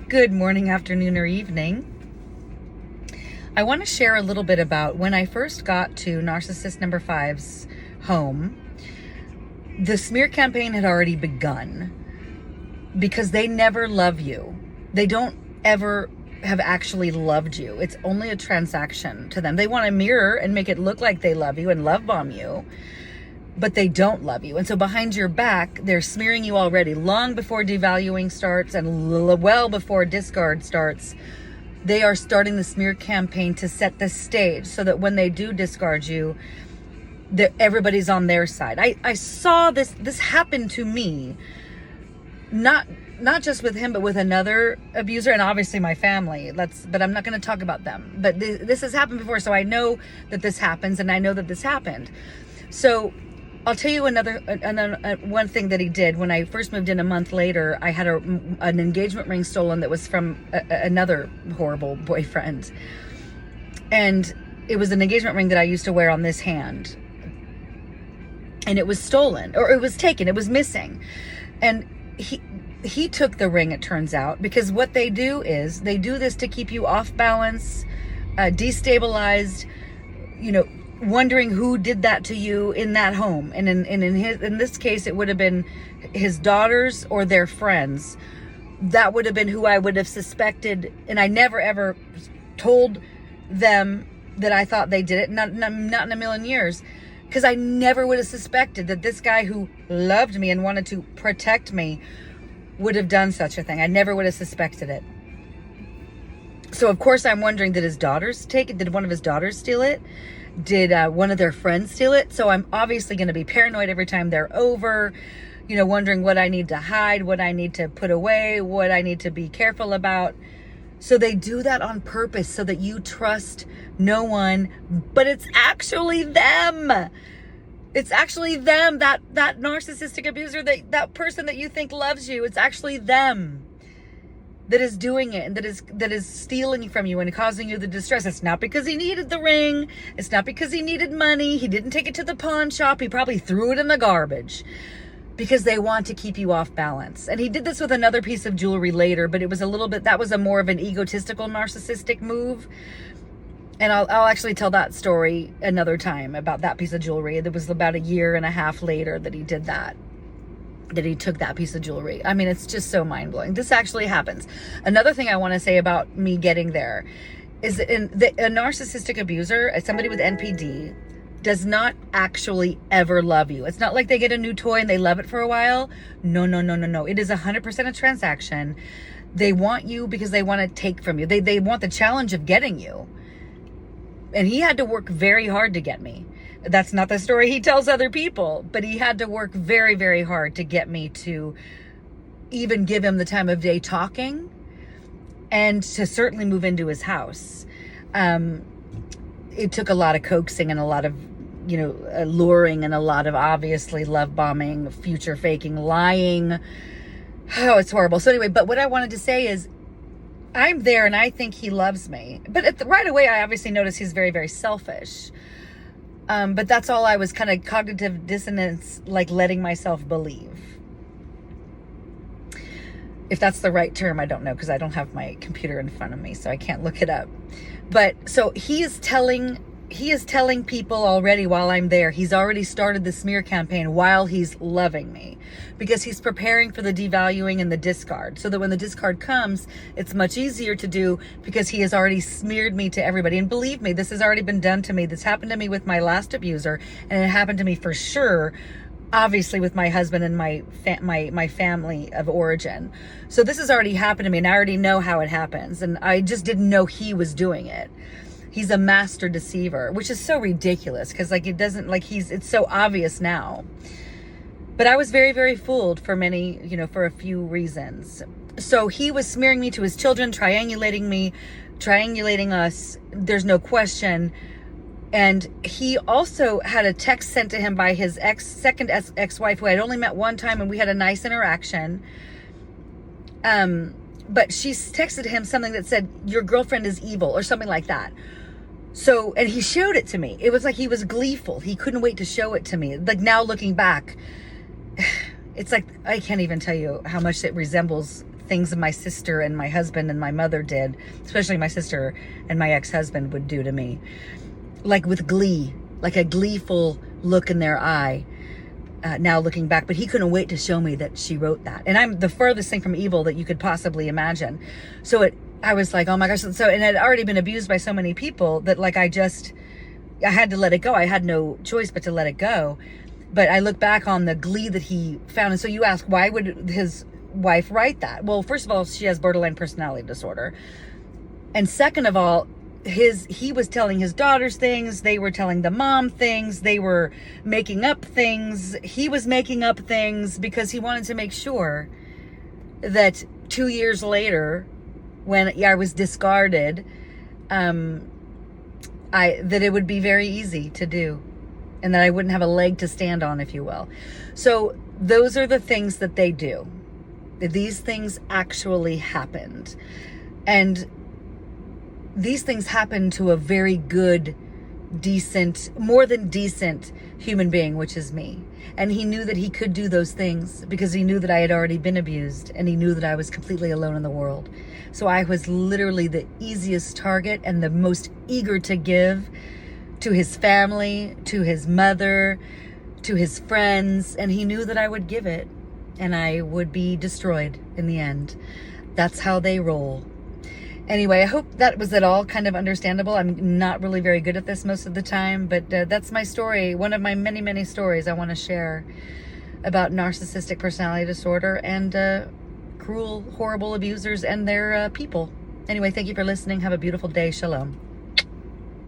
Good morning, afternoon, or evening. I want to share a little bit about when I first got to Narcissist number 5's home. The smear campaign had already begun because they never love you. They don't ever have actually loved you. It's only a transaction to them. They want to mirror and make it look like they love you and love bomb you, but they don't love you. And so behind your back, they're smearing you already long before devaluing starts and well before discard starts. They are starting the smear campaign to set the stage so that when they do discard you, that everybody's on their side. I saw this happen to me, not just with him, but with another abuser, and obviously my family. But I'm not going to talk about them. But this has happened before, so I know that this happens, and I know that this happened. So I'll tell you another one thing that he did. When I first moved in a month later, I had an engagement ring stolen that was from another horrible boyfriend. And it was an engagement ring that I used to wear on this hand. And it was stolen, or it was taken, it was missing. And he took the ring, it turns out, because what they do is they do this to keep you off balance, destabilized, wondering who did that to you in that home. And in this case, it would have been his daughters or their friends. That would have been who I would have suspected. And I never ever told them that I thought they did it. Not in a million years. Because I never would have suspected that this guy who loved me and wanted to protect me would have done such a thing. I never would have suspected it. So of course I'm wondering, did his daughters take it? Did one of his daughters steal it? Did one of their friends steal it? So I'm obviously going to be paranoid every time they're over, wondering what I need to hide, what I need to put away, what I need to be careful about. So they do that on purpose so that you trust no one, but it's actually them. It's actually them, that narcissistic abuser, that person that you think loves you. It's actually them that is doing it, and that is stealing from you and causing you the distress. It's not because he needed the ring. It's not because he needed money. He didn't take it to the pawn shop. He probably threw it in the garbage because they want to keep you off balance. And he did this with another piece of jewelry later, but it was that was a more of an egotistical, narcissistic move. And I'll actually tell that story another time about that piece of jewelry. It was about a year and a half later that he did that he took that piece of jewelry. I mean, it's just so mind-blowing. This actually happens. Another thing I want to say about me getting there is that a narcissistic abuser, somebody with NPD, does not actually ever love you. It's not like they get a new toy and they love it for a while. No. It is 100% a transaction. They want you because they want to take from you. They want the challenge of getting you. And he had to work very hard to get me. That's not the story he tells other people, but he had to work very, very hard to get me to even give him the time of day talking, and to certainly move into his house. It took a lot of coaxing and a lot of, alluring, and a lot of obviously love bombing, future faking, lying. Oh, it's horrible. So anyway, but what I wanted to say is, I'm there and I think he loves me. But right away, I obviously notice he's very, very selfish. But that's all I was kind of cognitive dissonance, like letting myself believe. If that's the right term, I don't know, because I don't have my computer in front of me, so I can't look it up. But so he is telling people already while I'm there. He's already started the smear campaign while he's loving me, because he's preparing for the devaluing and the discard, so that when the discard comes, it's much easier to do, because he has already smeared me to everybody. And believe me, this has already been done to me. This happened to me with my last abuser, and it happened to me for sure, obviously, with my husband and my family of origin. So this has already happened to me, and I already know how it happens, and I just didn't know he was doing it. He's a master deceiver, which is so ridiculous, because it's so obvious now. But I was very, very fooled for for a few reasons. So he was smearing me to his children, triangulating us. There's no question. And he also had a text sent to him by his second ex-wife, who I had only met one time, and we had a nice interaction. But she texted him something that said, "Your girlfriend is evil," or something like that. So, and he showed it to me. It was like he was gleeful. He couldn't wait to show it to me. Like, now looking back, it's like, I can't even tell you how much it resembles things my sister and my husband and my mother did, especially my sister and my ex-husband would do to me. Like with glee, like a gleeful look in their eye. Now looking back, but he couldn't wait to show me that she wrote that. And I'm the furthest thing from evil that you could possibly imagine. So I was like, oh my gosh. So, and it had already been abused by so many people that like, I had to let it go. I had no choice but to let it go. But I look back on the glee that he found. And so you ask, why would his wife write that? Well, first of all, she has borderline personality disorder. And second of all, he was telling his daughters things, they were telling the mom things, they were making up things, he was making up things because he wanted to make sure that 2 years later, when I was discarded, that it would be very easy to do, and that I wouldn't have a leg to stand on, if you will. So those are the things that they do. These things actually happened. And these things happen to a very good, decent, more than decent human being, which is me. And he knew that he could do those things because he knew that I had already been abused, and he knew that I was completely alone in the world. So I was literally the easiest target and the most eager to give to his family, to his mother, to his friends. And he knew that I would give it and I would be destroyed in the end. That's how they roll. Anyway, I hope that was at all kind of understandable. I'm not really very good at this most of the time, but that's my story. One of my many, many stories I want to share about narcissistic personality disorder and cruel, horrible abusers and their people. Anyway, thank you for listening. Have a beautiful day. Shalom.